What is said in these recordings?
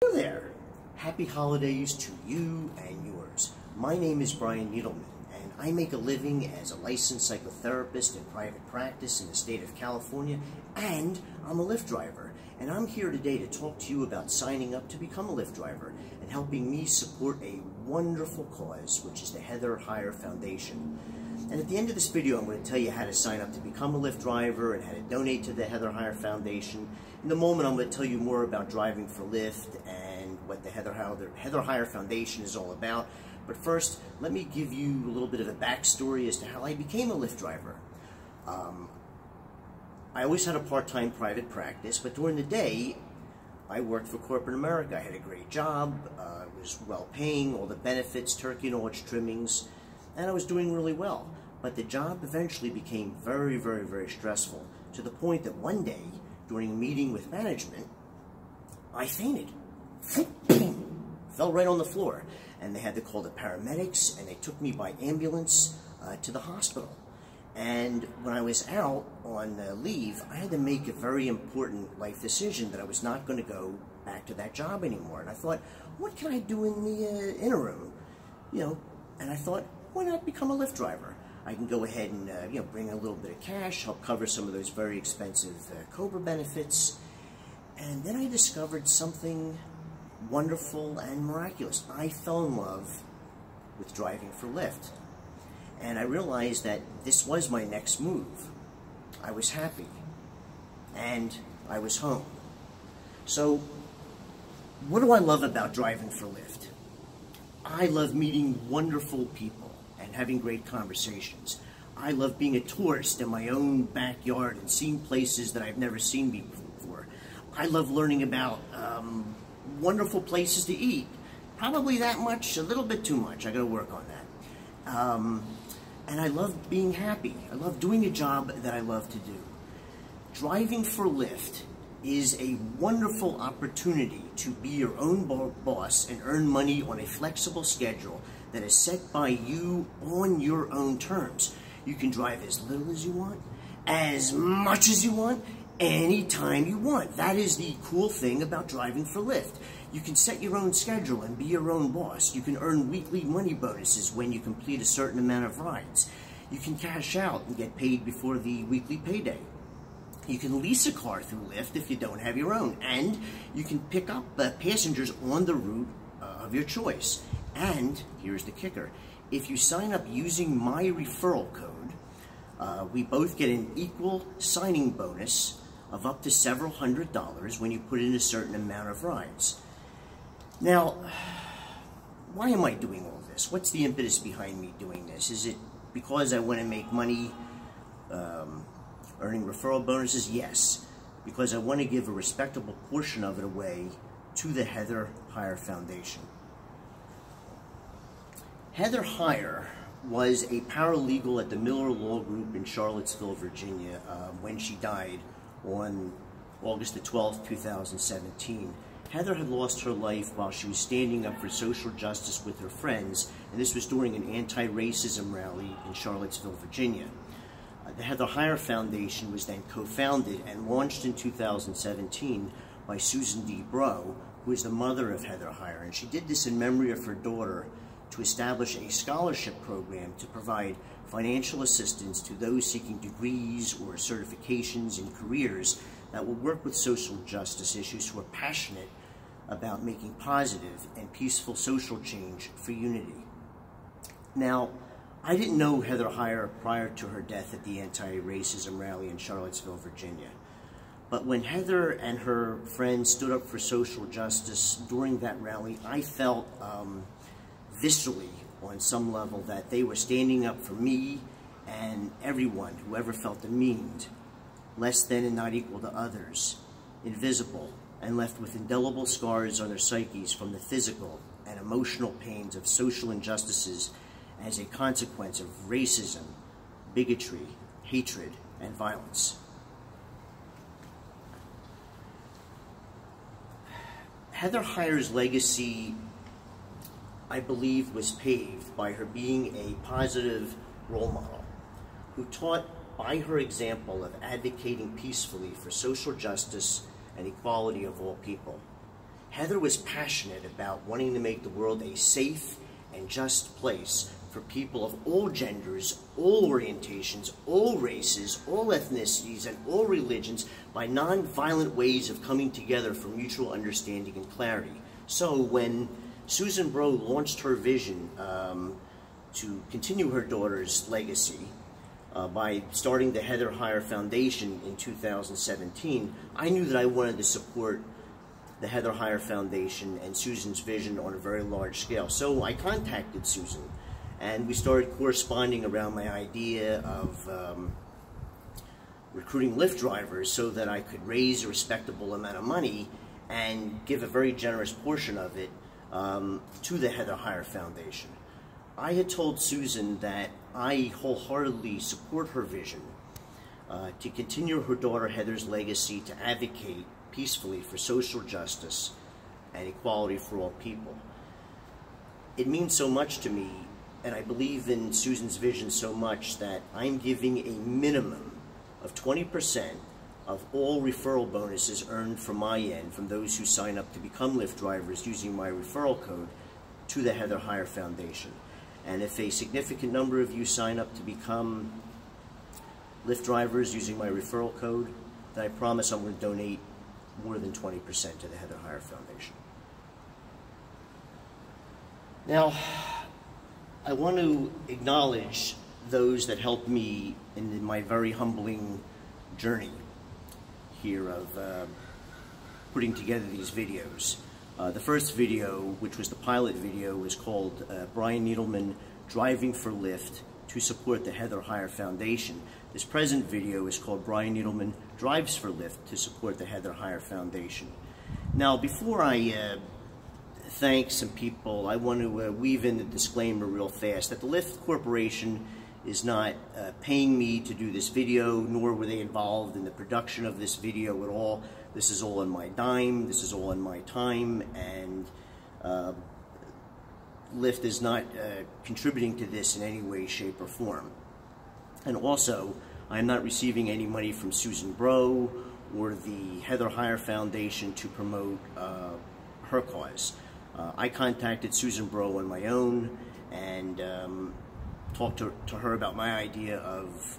Hello there. Happy holidays to you and yours. My name is Brian Needleman, and I make a living as a licensed psychotherapist in private practice in the state of California, and I'm a Lyft driver. And I'm here today to talk to you about signing up to become a Lyft driver and helping me support a wonderful cause, which is the Heather Heyer Foundation. And at the end of this video, I'm going to tell you how to sign up to become a Lyft driver and how to donate to the Heather Heyer Foundation. In a moment, I'm going to tell you more about driving for Lyft and what the Heather Heyer Foundation is all about. But first, let me give you a little bit of a backstory as to how I became a Lyft driver. I always had a part-time private practice, but during the day, I worked for corporate America. I had a great job, it was well-paying, all the benefits, turkey and orange trimmings, and I was doing really well. But the job eventually became very, very, very stressful, to the point that one day, during a meeting with management, I fainted. Fell right on the floor, and they had to call the paramedics, and they took me by ambulance to the hospital. And when I was out on leave, I had to make a very important life decision that I was not going to go back to that job anymore. And I thought, what can I do in the interim? And I thought, why not become a Lyft driver? I can go ahead and bring a little bit of cash, help cover some of those very expensive COBRA benefits. And then I discovered something wonderful and miraculous. I fell in love with driving for Lyft. And I realized that this was my next move. I was happy, and I was home. So, what do I love about driving for Lyft? I love meeting wonderful people and having great conversations. I love being a tourist in my own backyard and seeing places that I've never seen before. I love learning about wonderful places to eat. Probably that much, a little bit too much. I gotta work on that. And I love being happy. I love doing a job that I love to do. Driving for Lyft is a wonderful opportunity to be your own boss and earn money on a flexible schedule that is set by you on your own terms. You can drive as little as you want, as much as you want, anytime you want. That is the cool thing about driving for Lyft. You can set your own schedule and be your own boss. You can earn weekly money bonuses when you complete a certain amount of rides. You can cash out and get paid before the weekly payday. You can lease a car through Lyft if you don't have your own. And you can pick up passengers on the route of your choice. And here's the kicker. If you sign up using my referral code, we both get an equal signing bonus of up to several $100s when you put in a certain amount of rides. Now, why am I doing all this? What's the impetus behind me doing this? Is it because I want to make money earning referral bonuses? Yes, because I want to give a respectable portion of it away to the Heather Heyer Foundation. Heather Heyer was a paralegal at the Miller Law Group in Charlottesville, Virginia, when she died on August the 12th, 2017. Heather had lost her life while she was standing up for social justice with her friends, and this was during an anti-racism rally in Charlottesville, Virginia. The Heather Heyer Foundation was then co-founded and launched in 2017 by Susan D. Bro, who is the mother of Heather Heyer, and she did this in memory of her daughter to establish a scholarship program to provide financial assistance to those seeking degrees or certifications in careers that will work with social justice issues, who are passionate about making positive and peaceful social change for unity. Now, I didn't know Heather Heyer prior to her death at the anti-racism rally in Charlottesville, Virginia. But when Heather and her friends stood up for social justice during that rally, I felt viscerally, on some level, that they were standing up for me and everyone who ever felt demeaned, less than and not equal to others, invisible, and left with indelible scars on their psyches from the physical and emotional pains of social injustices as a consequence of racism, bigotry, hatred, and violence. Heather Heyer's legacy, I believe, was paved by her being a positive role model who taught by her example of advocating peacefully for social justice and equality of all people. Heather was passionate about wanting to make the world a safe and just place for people of all genders, all orientations, all races, all ethnicities, and all religions by non-violent ways of coming together for mutual understanding and clarity. So when Susan Bro launched her vision to continue her daughter's legacy by starting the Heather Heyer Foundation in 2017, I knew that I wanted to support the Heather Heyer Foundation and Susan's vision on a very large scale. So I contacted Susan, and we started corresponding around my idea of recruiting Lyft drivers so that I could raise a respectable amount of money and give a very generous portion of it to the Heather Heyer Foundation. I had told Susan that I wholeheartedly support her vision to continue her daughter Heather's legacy to advocate peacefully for social justice and equality for all people. It means so much to me, and I believe in Susan's vision so much, that I'm giving a minimum of 20% of all referral bonuses earned from my end, from those who sign up to become Lyft drivers using my referral code, to the Heather Heyer Foundation. And if a significant number of you sign up to become Lyft drivers using my referral code, then I promise I'm going to donate more than 20% to the Heather Heyer Foundation. Now, I want to acknowledge those that helped me in my very humbling journey here of putting together these videos. The first video, which was the pilot video, was called Brian Needleman Driving for Lyft to Support the Heather Heyer Foundation. This present video is called Brian Needleman Drives for Lyft to Support the Heather Heyer Foundation. Now, before I thank some people, I want to weave in the disclaimer real fast that the Lyft Corporation is not paying me to do this video, nor were they involved in the production of this video at all. This is all on my dime, this is all on my time, and Lyft is not contributing to this in any way, shape, or form. And also, I'm not receiving any money from Susan Bro or the Heather Heyer Foundation to promote her cause. I contacted Susan Bro on my own and talked to her about my idea of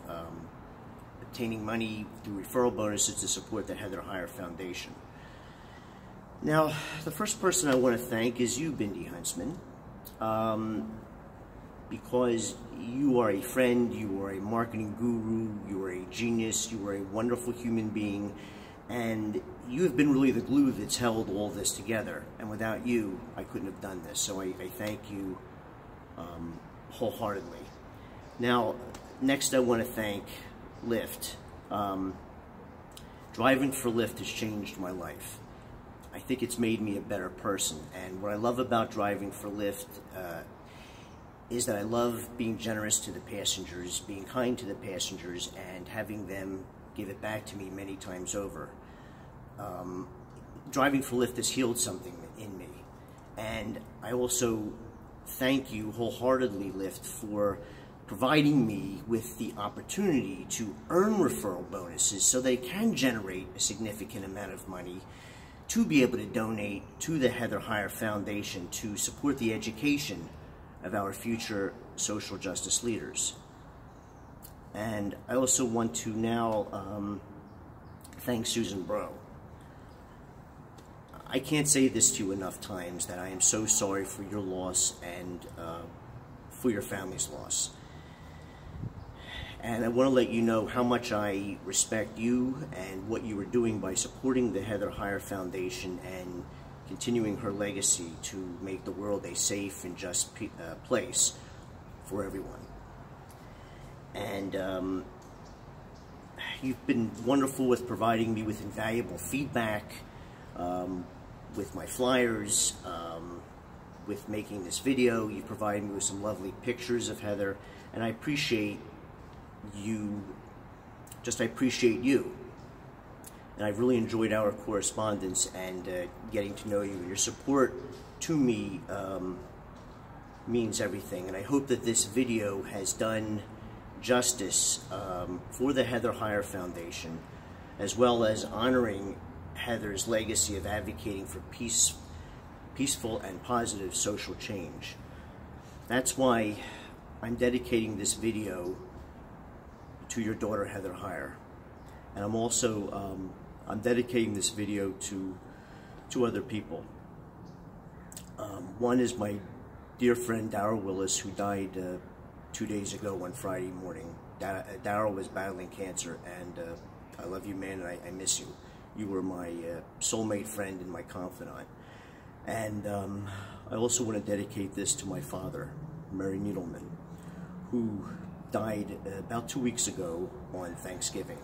obtaining money through referral bonuses to support the Heather Heyer Foundation. Now, the first person I want to thank is you, Bindi Huntsman, because you are a friend, you are a marketing guru, you are a genius, you are a wonderful human being, and you have been really the glue that's held all this together. And without you, I couldn't have done this. So I thank you wholeheartedly. Now, next I want to thank Lyft. Driving for Lyft has changed my life. I think it's made me a better person. And what I love about driving for Lyft is that I love being generous to the passengers, being kind to the passengers, and having them give it back to me many times over. Driving for Lyft has healed something in me. And I also thank you wholeheartedly, Lyft, for providing me with the opportunity to earn referral bonuses so they can generate a significant amount of money to be able to donate to the Heather Heyer Foundation to support the education of our future social justice leaders. And I also want to now thank Susan Bro. I can't say this to you enough times, that I am so sorry for your loss and for your family's loss. And I want to let you know how much I respect you and what you are doing by supporting the Heather Heyer Foundation and continuing her legacy to make the world a safe and just place for everyone. And you've been wonderful with providing me with invaluable feedback, with my flyers, with making this video. You provided me with some lovely pictures of Heather, and I appreciate you. I appreciate you. And I've really enjoyed our correspondence and getting to know you. Your support to me means everything. And I hope that this video has done justice for the Heather Heyer Foundation, as well as honoring Heather's legacy of advocating for peace peaceful and positive social change. That's why I'm dedicating this video to your daughter, Heather Heyer. And I'm also, I'm dedicating this video to other people. One is my dear friend, Darrell Willis, who died 2 days ago on Friday morning. Darrell was battling cancer, and I love you, man, and I miss you. You were my soulmate friend and my confidant. And I also want to dedicate this to my father, Mary Needleman, who died about 2 weeks ago on Thanksgiving,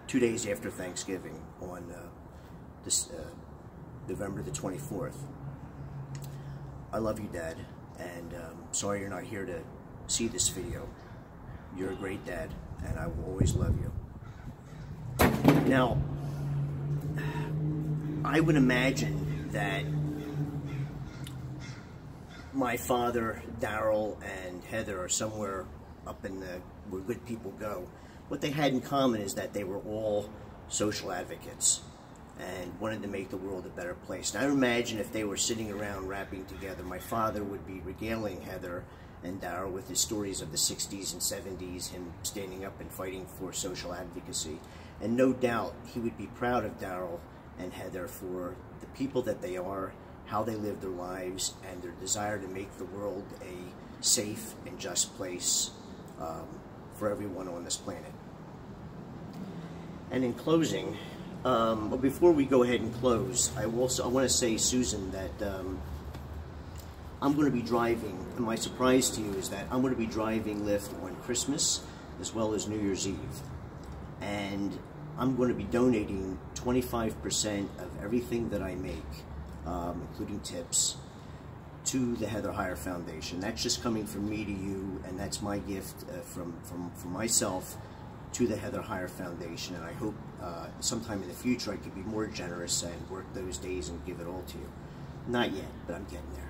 2 days after Thanksgiving, on November the 24th. I love you, Dad, and sorry you're not here to see this video. You're a great dad, and I will always love you. Now, I would imagine that my father, Darrell, and Heather are somewhere up in where good people go. What they had in common is that they were all social advocates and wanted to make the world a better place. And I imagine if they were sitting around rapping together, my father would be regaling Heather and Darrell with his stories of the 60s and 70s, him standing up and fighting for social advocacy. And no doubt he would be proud of Darrell and Heather for the people that they are, how they live their lives, and their desire to make the world a safe and just place for everyone on this planet. And in closing, but before we go ahead and close, I want to say, Susan, that I'm going to be driving, and my surprise to you is that I'm going to be driving Lyft on Christmas as well as New Year's Eve. And I'm going to be donating 25% of everything that I make, including tips, to the Heather Heyer Foundation. That's just coming from me to you, and that's my gift from myself to the Heather Heyer Foundation. And I hope sometime in the future I could be more generous and work those days and give it all to you. Not yet, but I'm getting there.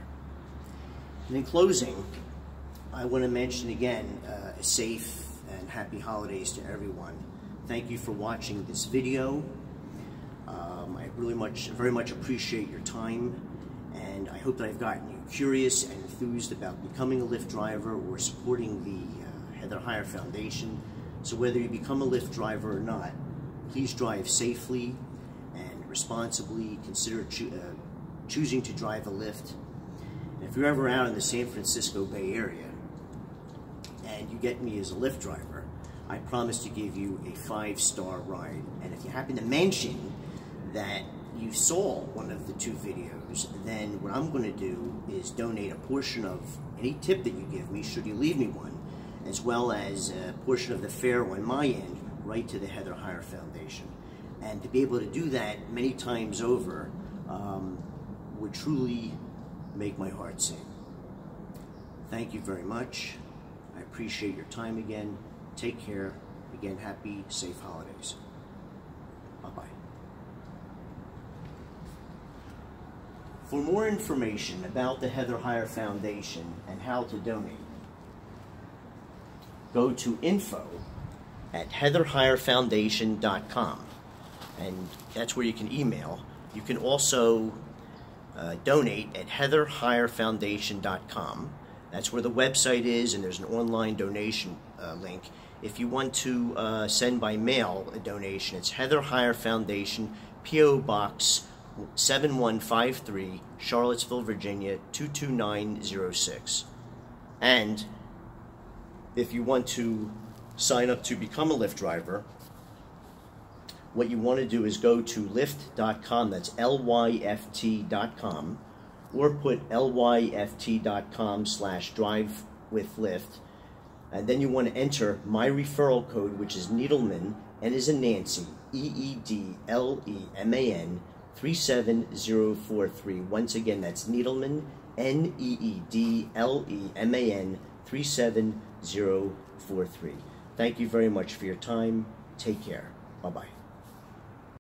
And in closing, I want to mention again a safe and happy holidays to everyone. Thank you for watching this video. I very much appreciate your time, and I hope that I've gotten you curious and enthused about becoming a Lyft driver or supporting the Heather Heyer Foundation. So whether you become a Lyft driver or not, please drive safely and responsibly. Consider choosing to drive a Lyft. And if you're ever out in the San Francisco Bay Area and you get me as a Lyft driver, I promise to give you a 5-star ride. And if you happen to mention that you saw one of the 2 videos, then what I'm going to do is donate a portion of any tip that you give me, should you leave me one, as well as a portion of the fare on my end, right to the Heather Heyer Foundation. And to be able to do that many times over would truly make my heart sing. Thank you very much. I appreciate your time again. Take care. Again, happy, safe holidays. Bye-bye. For more information about the Heather Heyer Foundation and how to donate, go to info@heatherheyerfoundation.com, and that's where you can email. You can also donate at heatherheyerfoundation.com. That's where the website is, and there's an online donation link. If you want to send by mail a donation, it's Heather Heyer Foundation, P.O. Box 7153, Charlottesville, Virginia 22906. And if you want to sign up to become a Lyft driver, what you want to do is go to lyft.com, that's lyft.com, or put lyft.com/drive-with-Lyft, and then you want to enter my referral code, which is Needleman, N as in Nancy, EEDLEMAN 37043. Once again, that's Needleman, NEEDLEMAN 37043. Thank you very much for your time. Take care. Bye-bye.